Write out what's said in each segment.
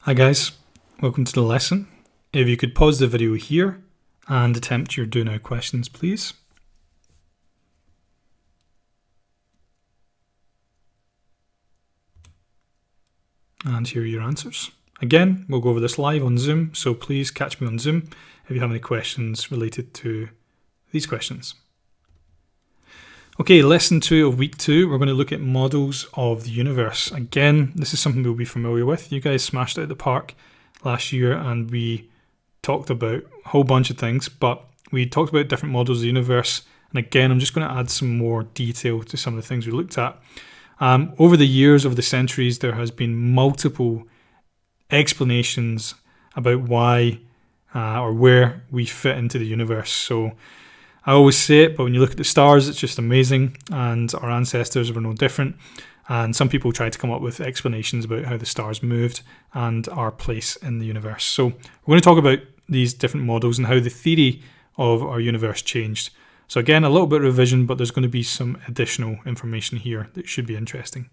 Hi guys, welcome to the lesson. If you could pause the video here and attempt your do now questions, please. And here are your answers. Again, we'll go over this live on Zoom, so please catch me on Zoom if you have any questions related to these questions. Okay, lesson 2 of week 2, we're going to look at models of the universe. Again, this is something we'll be familiar with. You guys smashed it at the park last year and we talked about a whole bunch of things, but we talked about different models of the universe. And again, I'm just going to add some more detail to some of the things we looked at. Over the years, over the centuries, there has been multiple explanations about why or where we fit into the universe. So I always say it, but when you look at the stars, it's just amazing, and our ancestors were no different. And some people try to come up with explanations about how the stars moved and our place in the universe. So we're going to talk about these different models and how the theory of our universe changed. So again, a little bit of revision, but there's going to be some additional information here that should be interesting.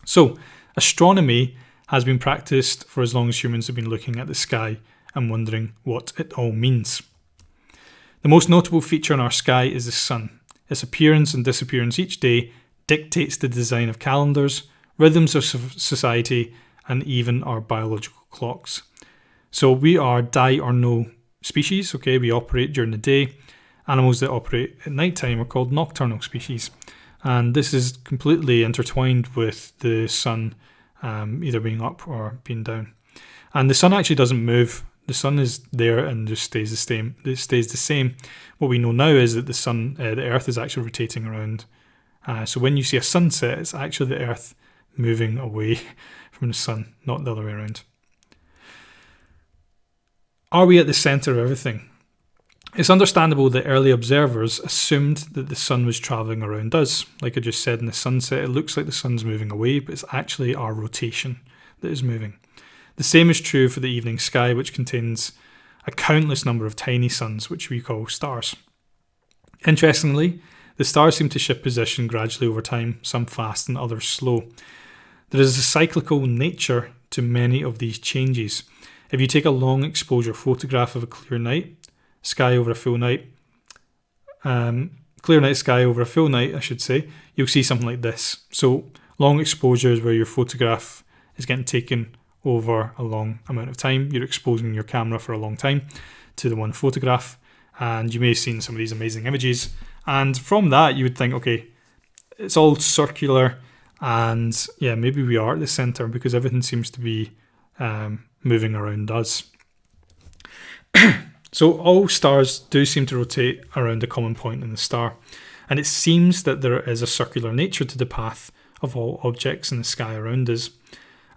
So astronomy has been practiced for as long as humans have been looking at the sky and wondering what it all means. The most notable feature in our sky is the sun. Its appearance and disappearance each day dictates the design of calendars, rhythms of society, and even our biological clocks. So we are die or no species, okay? We operate during the day. Animals that operate at nighttime are called nocturnal species. And this is completely intertwined with the sun either being up or being down. And the sun actually doesn't move. The sun is there and just stays the same. It stays the same. What we know now is that the Earth is actually rotating around. So when you see a sunset, it's actually the Earth moving away from the sun, not the other way around. Are we at the centre of everything? It's understandable that early observers assumed that the sun was travelling around us. Like I just said in the sunset, it looks like the sun's moving away, but it's actually our rotation that is moving. The same is true for the evening sky, which contains a countless number of tiny suns, which we call stars. Interestingly, the stars seem to shift position gradually over time, some fast and others slow. There is a cyclical nature to many of these changes. If you take a long exposure photograph of a clear night sky over a full night, clear night sky over a full night, I should say, you'll see something like this. So long exposure is where your photograph is getting taken over a long amount of time. You're exposing your camera for a long time to the one photograph, and you may have seen some of these amazing images, and from that you would think, okay, it's all circular, and yeah, maybe we are at the center because everything seems to be moving around us. So all stars do seem to rotate around a common point in the star, and it seems that there is a circular nature to the path of all objects in the sky around us.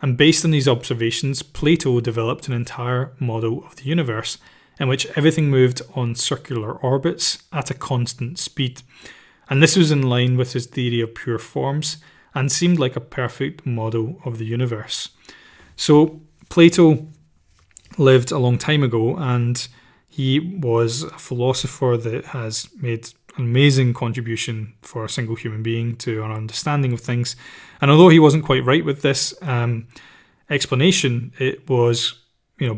And based on these observations, Plato developed an entire model of the universe in which everything moved on circular orbits at a constant speed. And this was in line with his theory of pure forms and seemed like a perfect model of the universe. So Plato lived a long time ago, and he was a philosopher that has made an amazing contribution for a single human being to our understanding of things. And although he wasn't quite right with this explanation, it was,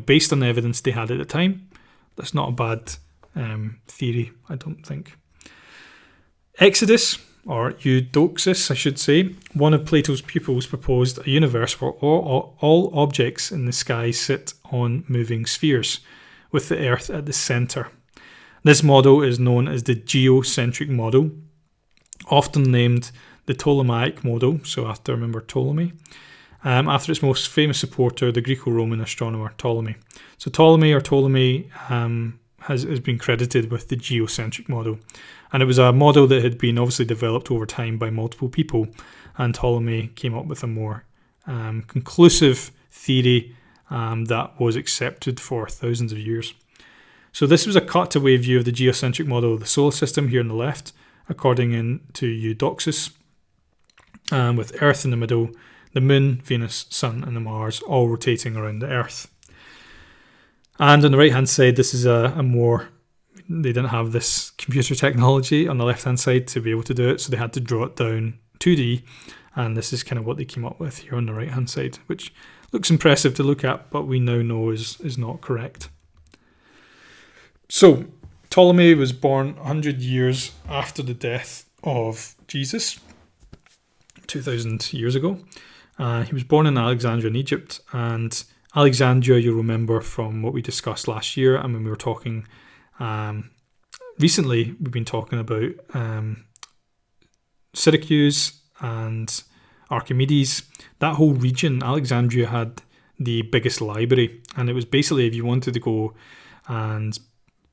based on the evidence they had at the time. That's not a bad theory, I don't think. Eudoxus, I should say, one of Plato's pupils, proposed a universe where all objects in the sky sit on moving spheres, with the Earth at the centre. This model is known as the geocentric model, often named the Ptolemaic model, so after, remember, Ptolemy, after its most famous supporter, the Greco-Roman astronomer Ptolemy. So Ptolemy has been credited with the geocentric model, and it was a model that had been obviously developed over time by multiple people, and Ptolemy came up with a more conclusive theory that was accepted for thousands of years. So this was a cutaway view of the geocentric model of the solar system here on the left, according to Eudoxus, with Earth in the middle, the Moon, Venus, Sun and the Mars all rotating around the Earth. And on the right hand side, this is a more, they didn't have this computer technology on the left hand side to be able to do it, so they had to draw it down 2D And this is kind of what they came up with here on the right-hand side, which looks impressive to look at, but we now know is not correct. So, Ptolemy was born 100 years after the death of Jesus, 2,000 years ago. He was born in Alexandria in Egypt, and Alexandria, you'll remember from what we discussed last year, and when we were talking recently, we've been talking about Syracuse and Archimedes. That whole region, Alexandria, had the biggest library, and it was basically, if you wanted to go and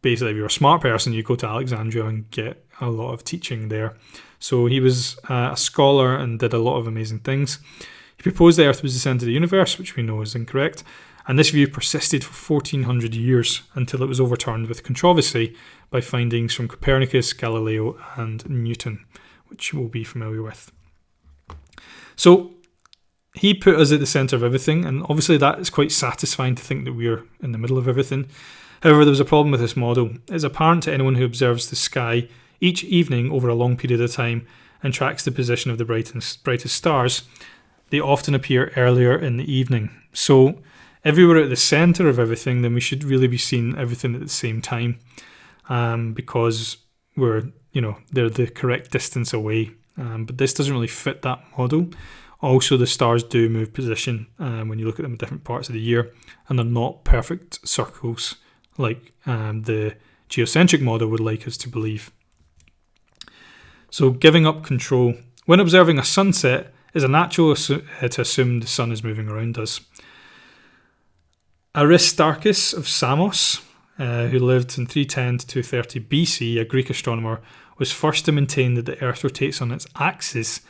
basically if you're a smart person, you go to Alexandria and get a lot of teaching there. So he was a scholar and did a lot of amazing things. He proposed the Earth was the centre of the universe, which we know is incorrect, and this view persisted for 1400 years until it was overturned with controversy by findings from Copernicus, Galileo and Newton, which we'll be familiar with. So he put us at the centre of everything, and obviously that is quite satisfying to think that we're in the middle of everything. However, there was a problem with this model. It's apparent to anyone who observes the sky each evening over a long period of time and tracks the position of the brightest stars. They often appear earlier in the evening. So if we were at the centre of everything, then we should really be seeing everything at the same time, because they're the correct distance away. But this doesn't really fit that model. Also, the stars do move position when you look at them at different parts of the year, and they're not perfect circles like the geocentric model would like us to believe. So giving up control. When observing a sunset, it's natural to assume the sun is moving around us. Aristarchus of Samos, who lived in 310 to 230 BC, a Greek astronomer, was first to maintain that the Earth rotates on its axis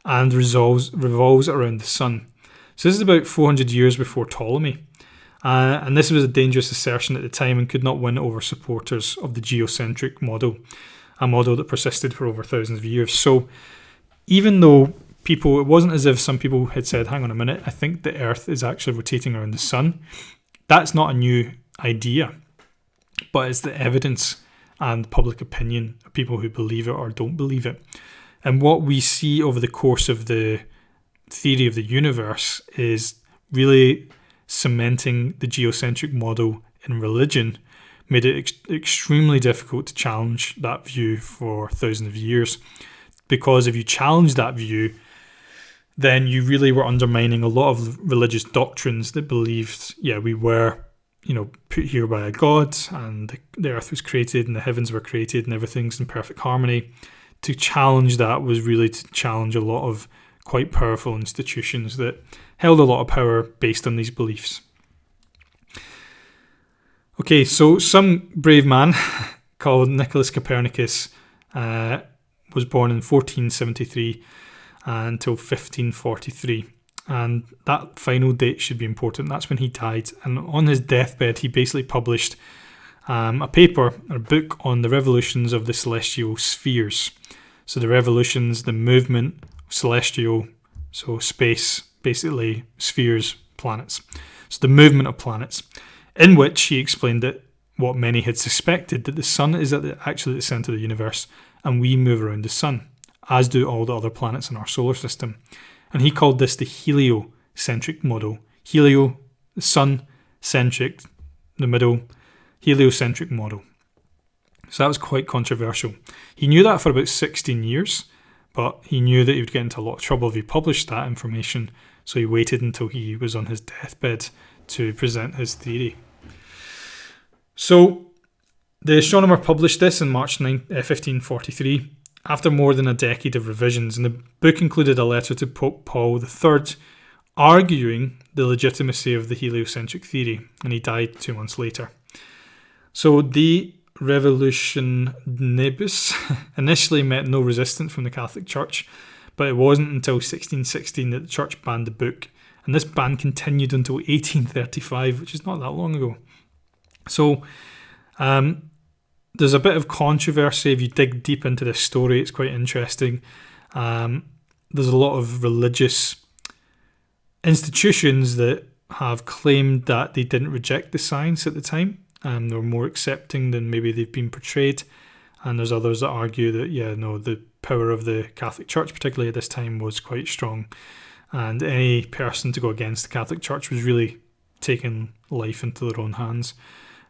and revolves around the sun. So this is about 400 years before Ptolemy. And this was a dangerous assertion at the time and could not win over supporters of the geocentric model, a model that persisted for over thousands of years. So even though it wasn't as if some people had said, hang on a minute, I think the Earth is actually rotating around the sun. That's not a new idea, but it's the evidence and public opinion of people who believe it or don't believe it. And what we see over the course of the theory of the universe is really cementing the geocentric model in religion, made it extremely difficult to challenge that view for thousands of years. Because if you challenge that view, then you really were undermining a lot of religious doctrines that believed, we were, put here by a god, and the earth was created and the heavens were created and everything's in perfect harmony. To challenge that was really to challenge a lot of quite powerful institutions that held a lot of power based on these beliefs. Okay, so some brave man called Nicholas Copernicus was born in 1473 until 1543. And that final date should be important. That's when he died. And on his deathbed, he basically published a book on the revolutions of the celestial spheres. So the revolutions, the movement, celestial, so space, basically spheres, planets. So the movement of planets, in which he explained that what many had suspected, that the sun is actually at the centre of the universe and we move around the sun, as do all the other planets in our solar system. And he called this the heliocentric model. Helio, the sun, centric, the middle, heliocentric model. So that was quite controversial. He knew that for about 16 years, but he knew that he would get into a lot of trouble if he published that information, so he waited until he was on his deathbed to present his theory. So the astronomer published this in March 1543, after more than a decade of revisions, and the book included a letter to Pope Paul III arguing the legitimacy of the heliocentric theory, and he died 2 months later. So the Revolution Nebus initially met no resistance from the Catholic Church, but it wasn't until 1616 that the Church banned the book, and this ban continued until 1835, which is not that long ago. So there's a bit of controversy. If you dig deep into this story, it's quite interesting. There's a lot of religious institutions that have claimed that they didn't reject the science at the time. They were more accepting than maybe they've been portrayed. And there's others that argue that, power of the Catholic Church, particularly at this time, was quite strong. And any person to go against the Catholic Church was really taking life into their own hands.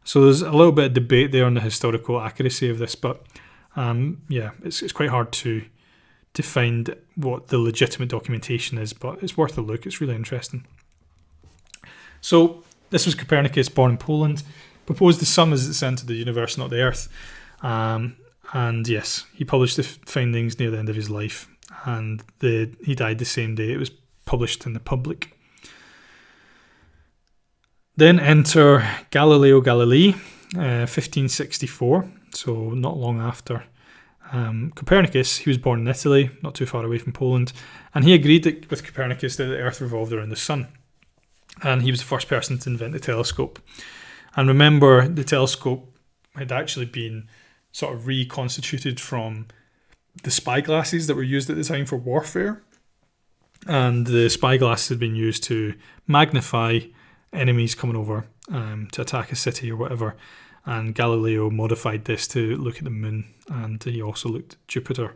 So there's a little bit of debate there on the historical accuracy of this, but it's quite hard to find what the legitimate documentation is, but it's worth a look. It's really interesting. So this was Copernicus, born in Poland, proposed the sun is the centre of the universe, not the Earth. And yes, he published the findings near the end of his life, and he died the same day it was published in the public. Then enter Galileo Galilei, 1564, so not long after Copernicus. He was born in Italy, not too far away from Poland, and he agreed with Copernicus that the Earth revolved around the sun. And he was the first person to invent the telescope. And remember, the telescope had actually been sort of reconstituted from the spyglasses that were used at the time for warfare. And the spyglasses had been used to magnify enemies coming over to attack a city or whatever. And Galileo modified this to look at the moon, and he also looked at Jupiter.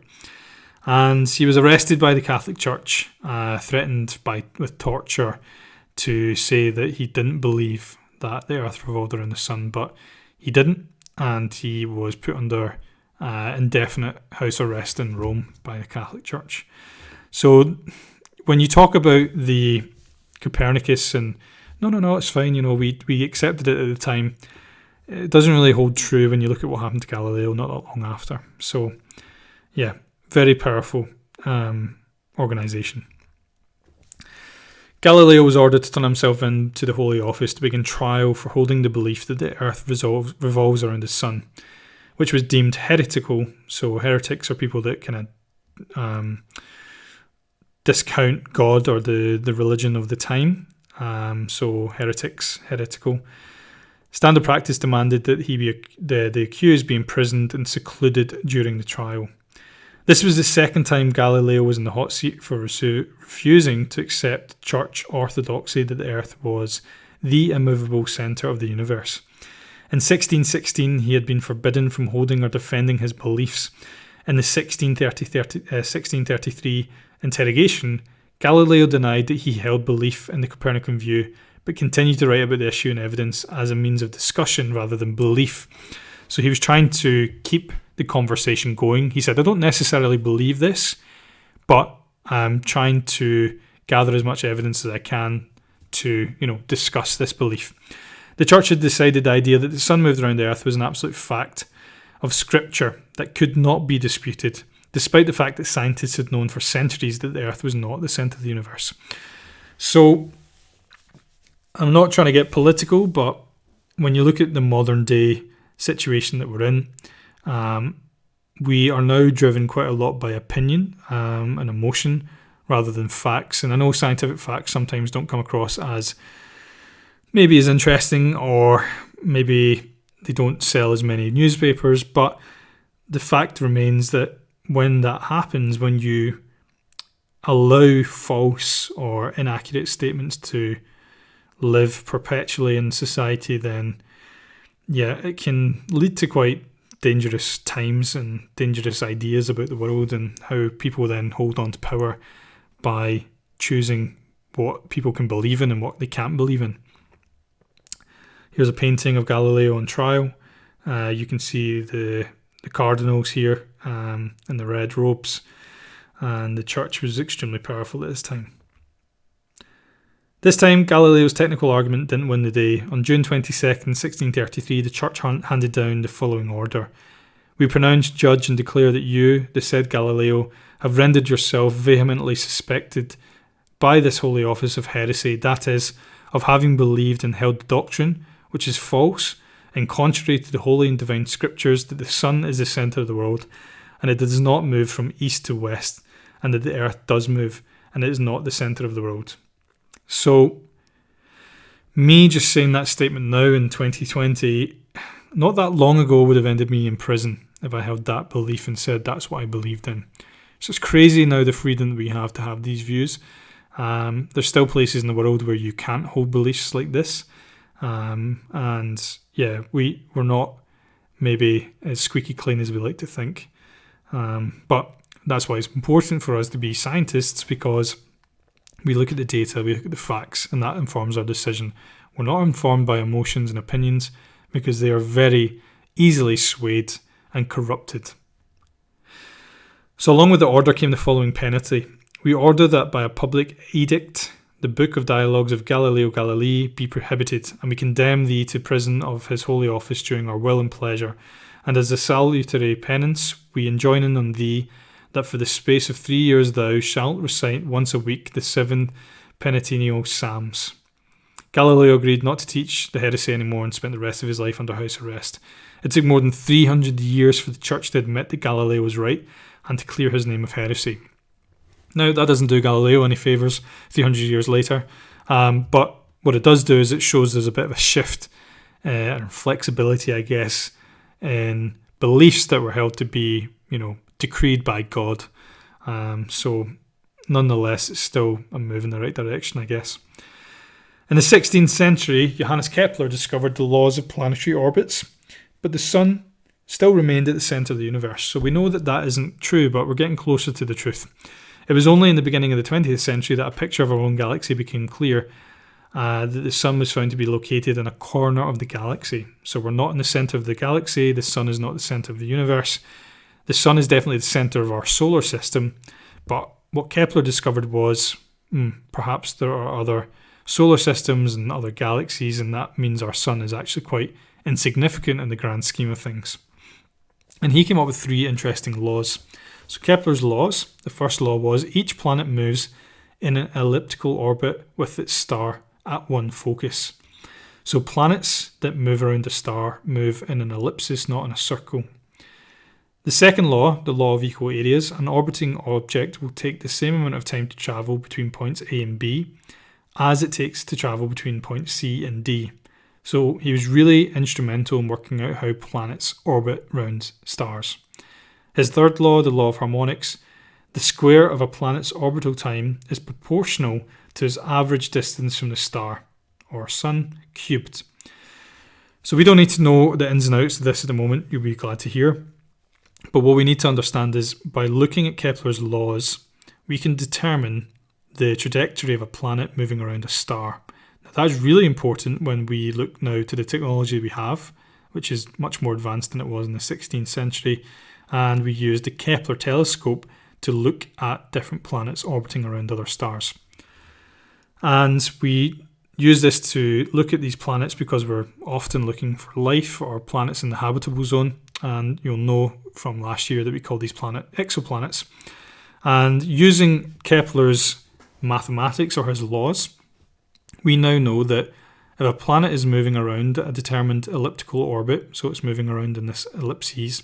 And he was arrested by the Catholic Church, threatened with torture, to say that he didn't believe that the Earth revolved around the sun, but he didn't, and he was put under indefinite house arrest in Rome by the Catholic Church. So when you talk about the Copernicus and no, it's fine, we accepted it at the time, it doesn't really hold true when you look at what happened to Galileo not that long after. So yeah, very powerful organisation. Galileo was ordered to turn himself into the Holy Office to begin trial for holding the belief that the Earth revolves around the sun, which was deemed heretical. So heretics are people that kind of discount God or the religion of the time. So heretics, heretical. Standard practice demanded that the accused be imprisoned and secluded during the trial. This was the second time Galileo was in the hot seat for refusing to accept church orthodoxy that the Earth was the immovable centre of the universe. In 1616, he had been forbidden from holding or defending his beliefs. In the 1633 interrogation, Galileo denied that he held belief in the Copernican view, but continued to write about the issue and evidence as a means of discussion rather than belief. So he was trying to keep the conversation going. He said, I don't necessarily believe this, but I'm trying to gather as much evidence as I can to, discuss this belief. The church had decided the idea that the sun moved around the earth was an absolute fact of scripture that could not be disputed, despite the fact that scientists had known for centuries that the earth was not the centre of the universe. So I'm not trying to get political, but when you look at the modern day situation that we're in, we are now driven quite a lot by opinion and emotion rather than facts. And I know scientific facts sometimes don't come across as maybe as interesting, or maybe they don't sell as many newspapers, but the fact remains that when that happens, when you allow false or inaccurate statements to live perpetually in society, then it can lead to quite dangerous times and dangerous ideas about the world, and how people then hold on to power by choosing what people can believe in and what they can't believe in. Here's a painting of Galileo on trial. You can see the cardinals here in the red robes, and the church was extremely powerful at this time. This time, Galileo's technical argument didn't win the day. On June 22nd, 1633, the church handed down the following order. We pronounce, judge, and declare that you, the said Galileo, have rendered yourself vehemently suspected by this holy office of heresy, that is, of having believed and held the doctrine, which is false and contrary to the holy and divine scriptures, that the sun is the centre of the world, and it does not move from east to west, and that the earth does move, and it is not the centre of the world. So, me just saying that statement now in 2020, not that long ago, would have ended me in prison if I held that belief and said that's what I believed in. So it's crazy now the freedom that we have to have these views. There's still places in the world where you can't hold beliefs like this. We're not maybe as squeaky clean as we like to think. But that's why it's important for us to be scientists, because we look at the data, we look at the facts, and that informs our decision. We're not informed by emotions and opinions, because they are very easily swayed and corrupted. So along with the order came the following penalty. We order that by a public edict the book of dialogues of Galileo Galilei be prohibited, and we condemn thee to prison of his holy office during our will and pleasure. And as a salutary penance, we enjoin on thee that for the space of 3 years thou shalt recite once a week the 7 penitential psalms. Galileo agreed not to teach the heresy anymore and spent the rest of his life under house arrest. It took more than 300 years for the church to admit that Galileo was right and to clear his name of heresy. Now, that doesn't do Galileo any favours 300 years later, but what it does do is it shows there's a bit of a shift and flexibility, I guess, in beliefs that were held to be, decreed by God. So, nonetheless, it's still a move in the right direction, I guess. In the 16th century, Johannes Kepler discovered the laws of planetary orbits, but the Sun still remained at the centre of the universe. So we know that that isn't true, but we're getting closer to the truth. It was only in the beginning of the 20th century that a picture of our own galaxy became clear, that the Sun was found to be located in a corner of the galaxy. So we're not in the centre of the galaxy, the Sun is not the centre of the universe. The Sun is definitely the centre of our solar system, but what Kepler discovered was perhaps there are other solar systems and other galaxies, and that means our Sun is actually quite insignificant in the grand scheme of things. And he came up with 3 interesting laws. So Kepler's laws, the first law was each planet moves in an elliptical orbit with its star at one focus. So planets that move around a star move in an ellipsis, not in a circle. The second law, the law of equal areas, an orbiting object will take the same amount of time to travel between points A and B as it takes to travel between points C and D. So he was really instrumental in working out how planets orbit round stars. His third law, the law of harmonics, the square of a planet's orbital time is proportional to its average distance from the star, or Sun, cubed. So we don't need to know the ins and outs of this at the moment, you'll be glad to hear. But what we need to understand is, by looking at Kepler's laws, we can determine the trajectory of a planet moving around a star. Now, that's really important when we look now to the technology we have, which is much more advanced than it was in the 16th century. And we use the Kepler telescope to look at different planets orbiting around other stars. And we use this to look at these planets because we're often looking for life or planets in the habitable zone. And you'll know from last year that we call these planets exoplanets. And using Kepler's mathematics or his laws, we now know that if a planet is moving around a determined elliptical orbit, so it's moving around in this ellipses,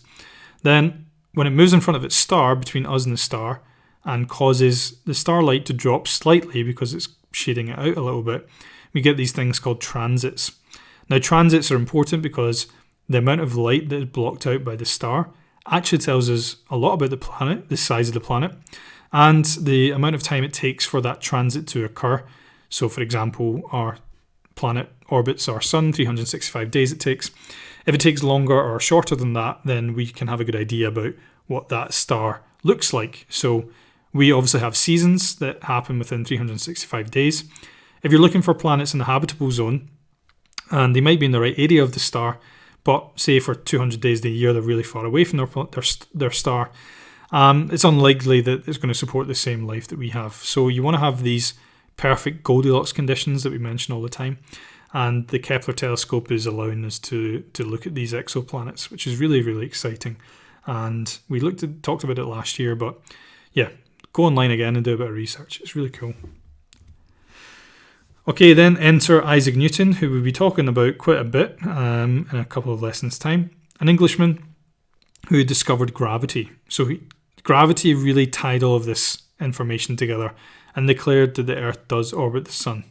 then when it moves in front of its star, between us and the star, and causes the starlight to drop slightly because it's shading it out a little bit, we get these things called transits. Now, transits are important because the amount of light that is blocked out by the star actually tells us a lot about the planet, the size of the planet, and the amount of time it takes for that transit to occur. So, for example, our planet orbits our Sun, 365 days it takes. If it takes longer or shorter than that, then we can have a good idea about what that star looks like. So we obviously have seasons that happen within 365 days. If you're looking for planets in the habitable zone, and they might be in the right area of the star, but say for 200 days of the year they're really far away from their star, it's unlikely that it's going to support the same life that we have. So you want to have these perfect Goldilocks conditions that we mention all the time. And the Kepler telescope is allowing us to look at these exoplanets, which is really, really exciting. And we talked about it last year, but yeah, go online again and do a bit of research. It's really cool. Okay, then enter Isaac Newton, who we'll be talking about quite a bit in a couple of lessons' time. An Englishman who discovered gravity. So gravity really tied all of this information together and declared that the Earth does orbit the Sun.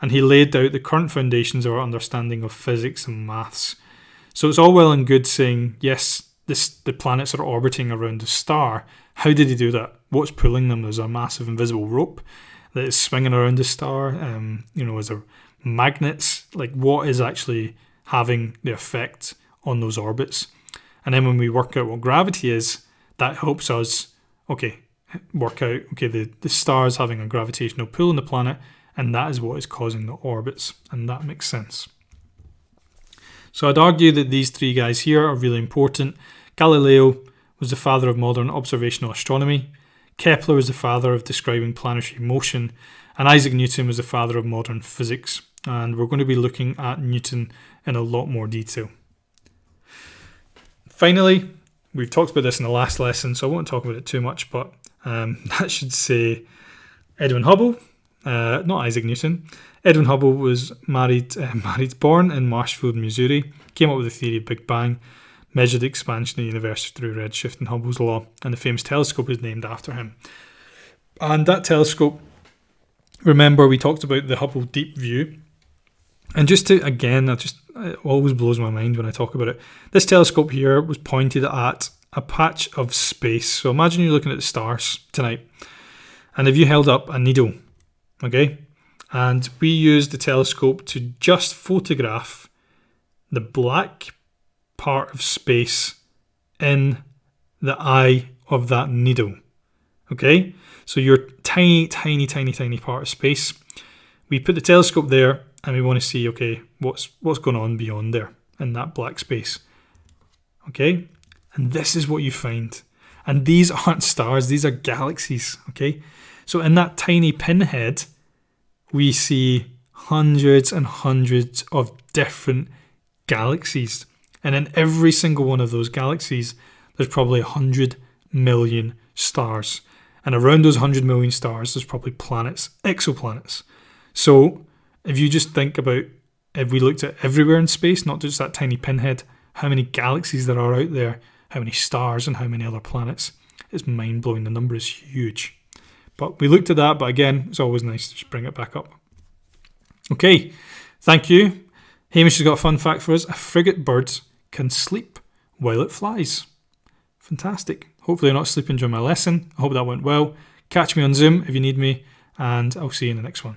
And he laid out the current foundations of our understanding of physics and maths. So it's all well and good saying, yes, the planets are orbiting around a star. How did he do that? What's pulling them? There's a massive invisible rope that is swinging around the star. Is there magnets? Like, what is actually having the effect on those orbits? And then when we work out what gravity is, that helps us, okay, work out, okay, the star's having a gravitational pull on the planet, and that is what is causing the orbits, and that makes sense. So I'd argue that these three guys here are really important. Galileo was the father of modern observational astronomy. Kepler was the father of describing planetary motion. And Isaac Newton was the father of modern physics. And we're going to be looking at Newton in a lot more detail. Finally, we've talked about this in the last lesson, so I won't talk about it too much, but that should say Edwin Hubble, not Isaac Newton. Edwin Hubble was born in Marshfield, Missouri, came up with the theory of Big Bang, measured the expansion of the universe through redshift and Hubble's law, and the famous telescope is named after him. And that telescope, remember we talked about the Hubble Deep View, and just to, again, it always blows my mind when I talk about it. This telescope here was pointed at a patch of space. So imagine you're looking at the stars tonight, and if you held up a needle, okay, and we used the telescope to just photograph the black part of space in the eye of that needle, okay? So your tiny, tiny, tiny, tiny part of space. We put the telescope there, and we want to see, okay, what's going on beyond there in that black space, okay? And this is what you find. And these aren't stars, these are galaxies, okay? So in that tiny pinhead, we see hundreds and hundreds of different galaxies. And in every single one of those galaxies, there's probably 100 million stars. And around those 100 million stars, there's probably planets, exoplanets. So if you just think about, if we looked at everywhere in space, not just that tiny pinhead, how many galaxies there are out there, how many stars and how many other planets, it's mind-blowing. The number is huge. But we looked at that, but again, it's always nice to just bring it back up. Okay, thank you. Hamish has got a fun fact for us. A frigate bird can sleep while it flies. Fantastic. Hopefully you're not sleeping during my lesson. I hope that went well. Catch me on Zoom if you need me, and I'll see you in the next one.